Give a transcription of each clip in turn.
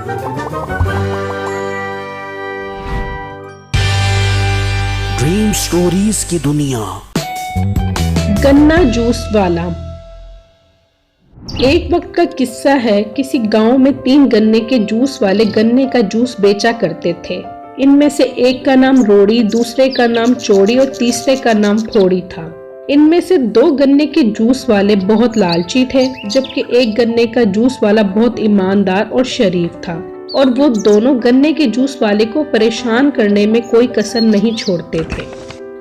Dream stories की दुनिया। गन्ना जूस वाला। एक वक्त का किस्सा है। किसी गांव में 3 गन्ने के जूस वाले गन्ने का जूस बेचा करते थे। इनमें से एक का नाम रोड़ी, दूसरे का नाम चौड़ी और तीसरे का नाम फोड़ी था। इनमें से 2 गन्ने के जूस वाले बहुत लालची थे, जबकि एक गन्ने का जूस वाला बहुत ईमानदार और शरीफ था। और वो दोनों गन्ने के जूस वाले को परेशान करने में कोई कसर नहीं छोड़ते थे।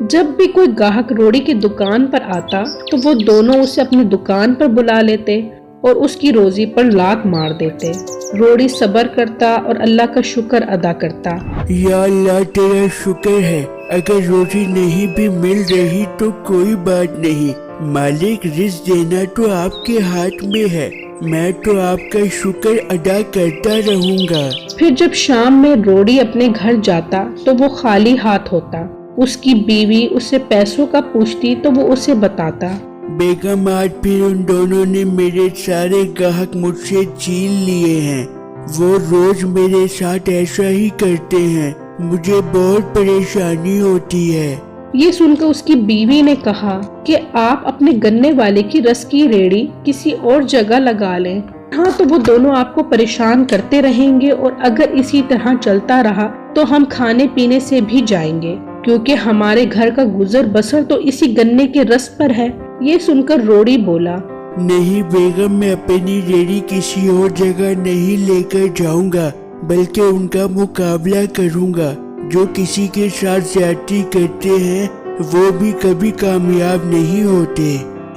जब भी कोई ग्राहक रोड़ी की दुकान पर आता तो वो दोनों उसे अपनी दुकान पर बुला लेते और उसकी रोजी पर लात मार देते। रोड़ी सब्र करता और अल्लाह का शुक्र अदा करता। या अल्लाह तेरा शुक्र है, अगर रोटी नहीं भी मिल रही तो कोई बात नहीं, मालिक रिज़्क देना तो आपके हाथ में है, मैं तो आपका शुक्र अदा करता रहूंगा। फिर जब शाम में रोड़ी अपने घर जाता तो वो खाली हाथ होता। उसकी बीवी उससे पैसों का पूछती तो वो उसे बताता। बेगम, आज फिर उन दोनों ने मेरे सारे ग्राहक मुझसे छीन लिए हैं। वो रोज मेरे साथ ऐसा ही करते हैं, मुझे बहुत परेशानी होती है। ये सुनकर उसकी बीवी ने कहा कि आप अपने गन्ने वाले की रस की रेड़ी किसी और जगह लगा लें। हाँ, तो वो दोनों आपको परेशान करते रहेंगे और अगर इसी तरह चलता रहा तो हम खाने पीने से भी जाएंगे, क्योंकि हमारे घर का गुजर बसर तो इसी गन्ने के रस पर है। ये सुनकर रोड़ी बोला, नहीं बेगम, मैं अपनी रेड़ी किसी और जगह नहीं लेकर जाऊंगा, बल्कि उनका मुकाबला करूंगा। जो किसी के साथ ज्यादती करते हैं वो भी कभी कामयाब नहीं होते।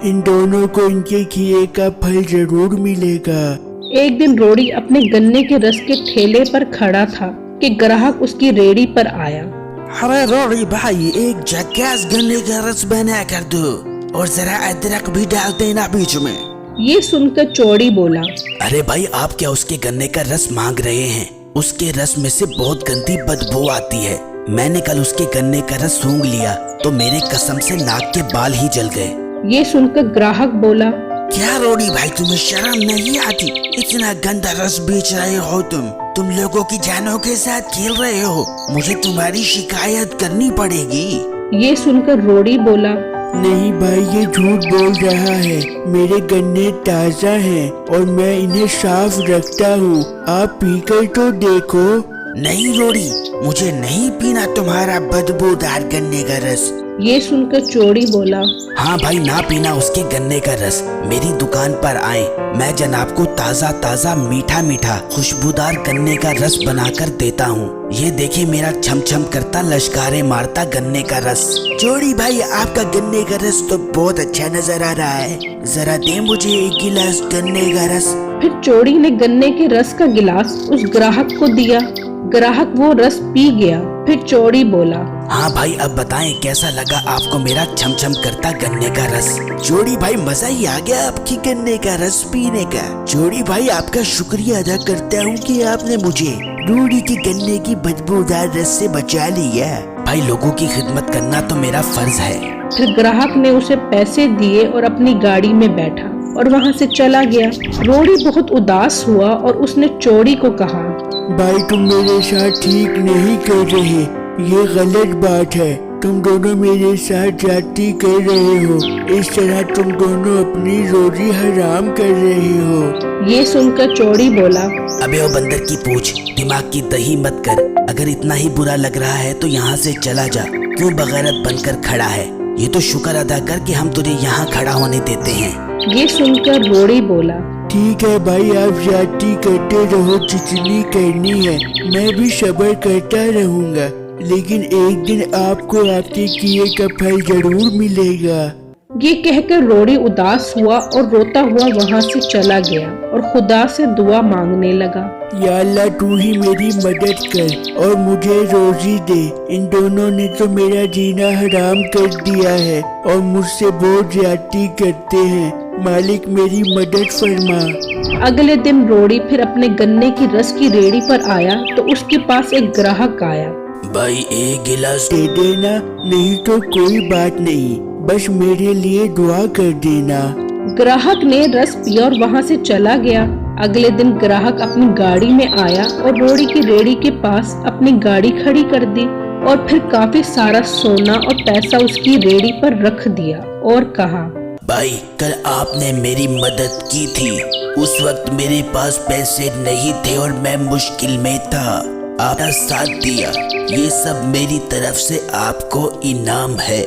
इन दोनों को इनके किए का फल जरूर मिलेगा। एक दिन रोड़ी अपने गन्ने के रस के ठेले पर खड़ा था कि ग्राहक उसकी रेड़ी पर आया। अरे रोड़ी भाई, एक झकास गन्ने का रस बना कर दो और जरा अदरक भी डाल देना बीच में। ये सुनकर चौड़ी बोला, अरे भाई, आप क्या उसके गन्ने का रस मांग रहे हैं? उसके रस में से बहुत गंदी बदबू आती है। मैंने कल उसके गन्ने का रस सूंघ लिया तो मेरे कसम से नाक के बाल ही जल गए। ये सुनकर ग्राहक बोला, क्या रोड़ी भाई, तुम्हें शर्म नहीं आती? इतना गंदा रस बेच रहे हो तुम लोगों की जानों के साथ खेल रहे हो। मुझे तुम्हारी शिकायत करनी पड़ेगी। ये सुनकर रोड़ी बोला, नहीं भाई, ये झूठ बोल रहा है। मेरे गन्ने ताज़ा हैं और मैं इन्हें साफ रखता हूँ, आप पीकर तो देखो। नहीं रोड़ी, मुझे नहीं पीना तुम्हारा बदबूदार गन्ने का रस। ये सुनकर चौड़ी बोला, हाँ भाई, ना पीना उसके गन्ने का रस। मेरी दुकान पर आए, मैं जनाब को ताज़ा ताज़ा मीठा मीठा खुशबूदार गन्ने का रस बनाकर देता हूँ। ये देखिए मेरा छम छम करता लश्कारे मारता गन्ने का रस। चौड़ी भाई, आपका गन्ने का रस तो बहुत अच्छा नजर आ रहा है, जरा दे मुझे 1 गिलास गन्ने का रस। फिर चौड़ी ने गन्ने के रस का गिलास उस ग्राहक को दिया। ग्राहक वो रस पी गया। फिर चौड़ी बोला, हाँ भाई, अब बताएं कैसा लगा आपको मेरा छम छम करता गन्ने का रस? चौड़ी भाई, मजा ही आ गया आपकी गन्ने का रस पीने का। चौड़ी भाई, आपका शुक्रिया अदा करता हूँ कि आपने मुझे रोड़ी की गन्ने की बदबूदार रस से बचा लिया। भाई, लोगों की खिदमत करना तो मेरा फर्ज है। फिर ग्राहक ने उसे पैसे दिए और अपनी गाड़ी में बैठा और वहाँ से चला गया। रोड़ी बहुत उदास हुआ और उसने चौड़ी को कहा, भाई तुम मेरे साथ ठीक नहीं कर रहे, ये गलत बात है। तुम दोनों मेरे साथ जाती कर रहे हो, इस तरह तुम दोनों अपनी रोजी हराम कर रहे हो। ये सुनकर चौड़ी बोला, अबे ओ बंदर की पूछ, दिमाग की दही मत कर। अगर इतना ही बुरा लग रहा है तो यहाँ से चला जा। क्यों बगैरत बनकर खड़ा है? ये तो शुक्र अदा कर कि हम तुझे यहाँ खड़ा होने देते हैं। ये सुनकर रोड़ी बोला, ठीक है भाई, आप जाती करते रहो जितनी करनी है, मैं भी सब्र करता रहूँगा, लेकिन एक दिन आपको आपके किए का फल जरूर मिलेगा। ये कहकर रोड़ी उदास हुआ और रोता हुआ वहाँ से चला गया और खुदा से दुआ मांगने लगा, या अल्लाह, तू ही मेरी मदद कर और मुझे रोजी दे। इन दोनों ने तो मेरा जीना हराम कर दिया है और मुझसे बहुत ज्यादती करते हैं, मालिक मेरी मदद फरमा। अगले दिन रोड़ी फिर अपने गन्ने की रस की रेड़ी पर आया तो उसके पास एक ग्राहक आया। भाई, 1 गिलास दे देना, नहीं तो कोई बात नहीं, बस मेरे लिए दुआ कर देना। ग्राहक ने रस पिया और वहाँ से चला गया। अगले दिन ग्राहक अपनी गाड़ी में आया और रोड़ी की रेहड़ी के पास अपनी गाड़ी खड़ी कर दी और फिर काफी सारा सोना और पैसा उसकी रेहड़ी पर रख दिया और कहा, भाई कल आपने मेरी मदद की थी। उस वक्त मेरे पास पैसे नहीं थे और मैं मुश्किल में था। आपने साथ दिया, ये सब मेरी तरफ से आपको इनाम है।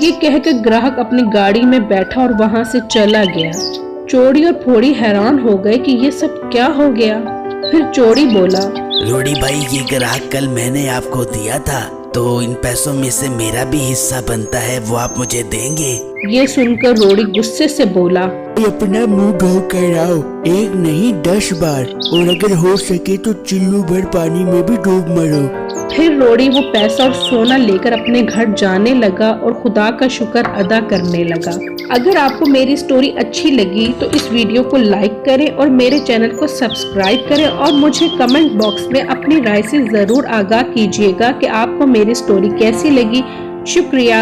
ये कहकर ग्राहक अपनी गाड़ी में बैठा और वहां से चला गया। चोड़ी और फोड़ी हैरान हो गए कि ये सब क्या हो गया। फिर चोड़ी बोला, रोड़ी भाई, ये ग्राहक कल मैंने आपको दिया था, तो इन पैसों में से मेरा भी हिस्सा बनता है, वो आप मुझे देंगे? ये सुनकर रोड़ी गुस्से से बोला, अपना मुंह धो कर आओ, 1 नहीं 10 बार, और अगर हो सके तो चिल्लू भर पानी में भी डूब मरो। फिर रोड़ी वो पैसा और सोना लेकर अपने घर जाने लगा और खुदा का शुक्र अदा करने लगा। अगर आपको मेरी स्टोरी अच्छी लगी तो इस वीडियो को लाइक करें और मेरे चैनल को सब्सक्राइब करें और मुझे कमेंट बॉक्स में अपनी राय से जरूर आगाह कीजिएगा कि आपको मेरी स्टोरी कैसी लगी। शुक्रिया।